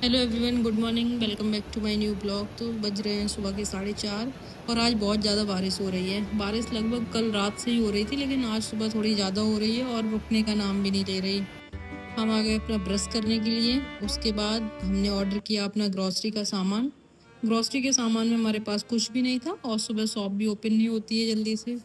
Hello everyone, good morning. Welcome back to my new blog. तो बज रहे हैं सुबह के 4:30 और आज बहुत ज़्यादा बारिश हो रही है। बारिश लगभग कल रात से ही हो रही थी, लेकिन आज सुबह थोड़ी ज़्यादा हो रही है और रुकने का नाम भी नहीं ले रही। हम आ गए अपना ब्रश करने के लिए। उसके बाद हमने ऑर्डर किया अपना ग्रॉसरी का सामान। ग्रॉसरी के सामान में हमारे पास कुछ भी नहीं था और सुबह शॉप भी ओपन नहीं होती है जल्दी से।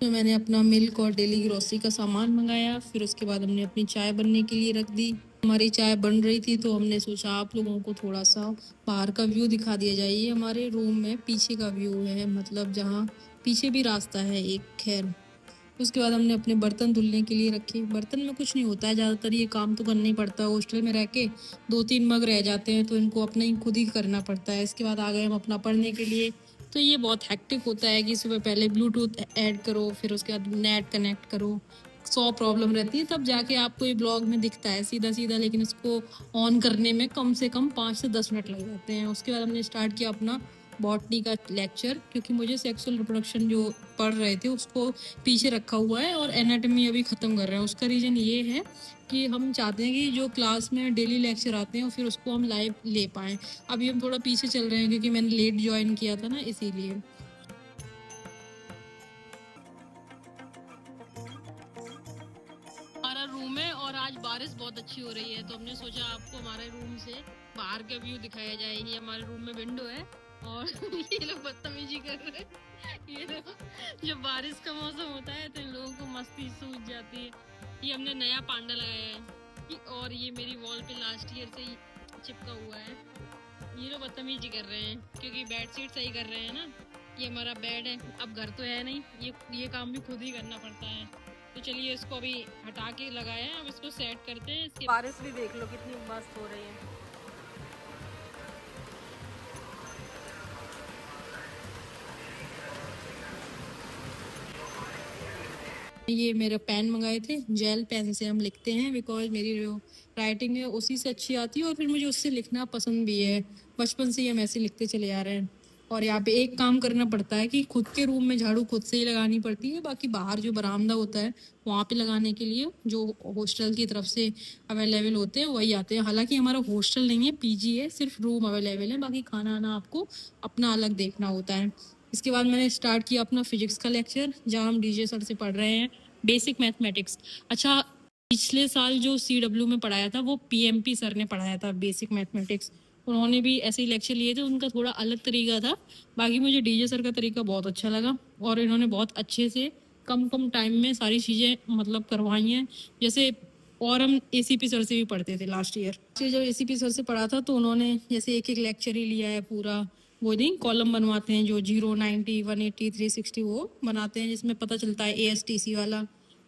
तो मैंने अपना मिल्क और डेली ग्रोसरी का सामान मंगाया। फिर उसके बाद हमने अपनी चाय बनने के लिए रख दी। हमारी चाय बन रही थी तो हमने सोचा आप लोगों को थोड़ा सा बाहर का व्यू दिखा दिया जाए। ये हमारे रूम में पीछे का व्यू है, मतलब जहाँ पीछे भी रास्ता है एक। खैर, उसके बाद हमने अपने बर्तन धुलने के लिए रखे। बर्तन में कुछ नहीं होता है, ज़्यादातर ये काम तो करना ही पड़ता है। हॉस्टल में रह के 2-3 मग रह जाते हैं तो इनको अपना ही खुद ही करना पड़ता है। इसके बाद आ गए हम अपना पढ़ने के लिए। तो ये बहुत हेक्टिक होता है कि सुबह पहले ब्लूटूथ ऐड करो, फिर उसके बाद नेट कनेक्ट करो। 100 प्रॉब्लम रहती है, तब जाके आपको ये ब्लॉग में दिखता है सीधा सीधा, लेकिन इसको ऑन करने में कम से कम 5 से 10 मिनट लग जाते हैं। उसके बाद हमने स्टार्ट किया अपना बॉटनी का लेक्चर, क्योंकि मुझे सेक्सुअल रिप्रोडक्शन जो पढ़ रहे थे उसको पीछे रखा हुआ है और एनाटॉमी अभी ख़त्म कर रहे हैं। उसका रीज़न ये है कि हम चाहते हैं कि जो क्लास में डेली लेक्चर आते हैं फिर उसको हम लाइव ले पाएँ। अभी हम थोड़ा पीछे चल रहे हैं क्योंकि मैंने लेट ज्वाइन किया था ना, इसीलिए। हमारा रूम है और आज बारिश बहुत अच्छी हो रही है, तो हमने सोचा आपको हमारे रूम से बाहर का व्यू दिखाया जाए। ये हमारे रूम में विंडो है और ये लोग बदतमीजी कर रहे हैं। ये लोग, जब बारिश का मौसम होता है तो इन लोगों को मस्ती सूझ जाती है। ये हमने नया पांडा लगाया है और ये मेरी वॉल पे लास्ट ईयर से ही चिपका हुआ है। ये लोग बदतमीजी कर रहे हैं क्योंकि बेड शीट सही कर रहे हैं ना। ये हमारा बेड है, अब घर तो है नहीं, ये काम भी खुद ही करना पड़ता है। तो चलिए इसको अभी हटा के लगाया है, अब इसको सेट करते हैं। इसके बारिश भी देख लो कितनी मस्त हो रही है। ये मेरे पेन मंगाए थे, जेल पेन से हम लिखते हैं, बिकॉज मेरी जो राइटिंग है उसी से अच्छी आती है और फिर मुझे उससे लिखना पसंद भी है। बचपन से ही हम ऐसे लिखते चले आ रहे हैं। और यहाँ पे एक काम करना पड़ता है कि खुद के रूम में झाड़ू खुद से ही लगानी पड़ती है, बाकी बाहर जो बरामदा होता है वहाँ पे लगाने के लिए जो हॉस्टल की तरफ से अवेलेबल होते हैं वही आते हैं। हालांकि हमारा हॉस्टल नहीं है, पीजी है, सिर्फ रूम अवेलेबल है, बाकी खाना आना आपको अपना अलग देखना होता है। इसके बाद मैंने स्टार्ट किया अपना फिजिक्स का लेक्चर, जहाँ हम डीजे सर से पढ़ रहे हैं बेसिक मैथमेटिक्स। अच्छा, पिछले साल जो CW में पढ़ाया था वो PMP सर ने पढ़ाया था बेसिक मैथमेटिक्स। उन्होंने भी ऐसे ही लेक्चर लिए थे, उनका थोड़ा अलग तरीका था। बाकी मुझे डीजे सर का तरीका बहुत अच्छा लगा और इन्होंने बहुत अच्छे से कम कम टाइम में सारी चीज़ें मतलब करवाई हैं। जैसे और हम ACP सर से भी पढ़ते थे लास्ट ईयर। जब ACP सर से पढ़ा था तो उन्होंने जैसे एक एक लेक्चर ही लिया है पूरा। वो नहीं, कॉलम बनवाते हैं जो 0, 90, 180, 360 वो बनाते हैं, जिसमें पता चलता है ASTC वाला।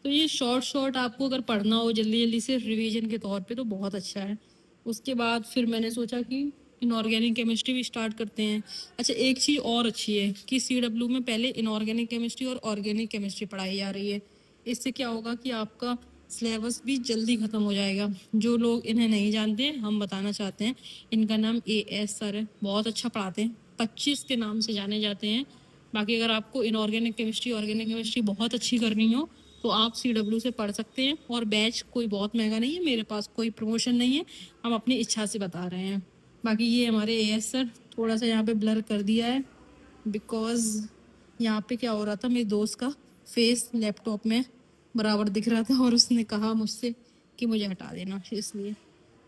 तो ये शॉर्ट शॉर्ट आपको अगर पढ़ना हो जल्दी जल्दी से रिवीजन के तौर पे तो बहुत अच्छा है। उसके बाद फिर मैंने सोचा कि इनऑर्गेनिक केमिस्ट्री भी स्टार्ट करते हैं। अच्छा, एक चीज़ और अच्छी है कि CW में पहले इनऑर्गेनिक केमिस्ट्री और ऑर्गेनिक केमिस्ट्री पढ़ाई जा रही है। इससे क्या होगा कि आपका सिलेबस भी जल्दी ख़त्म हो जाएगा। जो लोग इन्हें नहीं जानते हम बताना चाहते हैं, इनका नाम AS सर है, बहुत अच्छा पढ़ाते हैं, 25 के नाम से जाने जाते हैं। बाकी अगर आपको इनऑर्गेनिक केमिस्ट्री ऑर्गेनिक केमिस्ट्री बहुत अच्छी करनी हो तो आप CW से पढ़ सकते हैं। और बैच कोई बहुत महंगा नहीं है, मेरे पास कोई प्रमोशन नहीं है, हम अपनी इच्छा से बता रहे हैं। बाकी ये हमारे AS सर, थोड़ा सा यहाँ पे ब्लर कर दिया है बिकॉज यहाँ पे क्या हो रहा था, मेरे दोस्त का फेस लैपटॉप में बराबर दिख रहा था और उसने कहा मुझसे कि मुझे हटा देना, इसलिए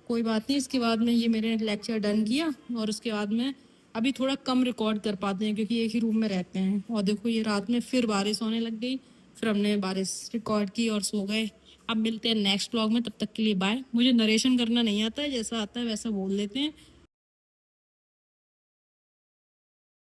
कोई बात नहीं। इसके बाद में ये मेरे लेक्चर डन किया और उसके बाद में अभी थोड़ा कम रिकॉर्ड कर पाते हैं क्योंकि एक ही रूम में रहते हैं। और देखो ये रात में फिर बारिश होने लग गई, फिर हमने बारिश रिकॉर्ड की और सो गए। अब मिलते हैं नेक्स्ट व्लॉग में, तब तक के लिए बाय। मुझे नरेशन करना नहीं आता है, जैसा आता है वैसा बोल देते हैं।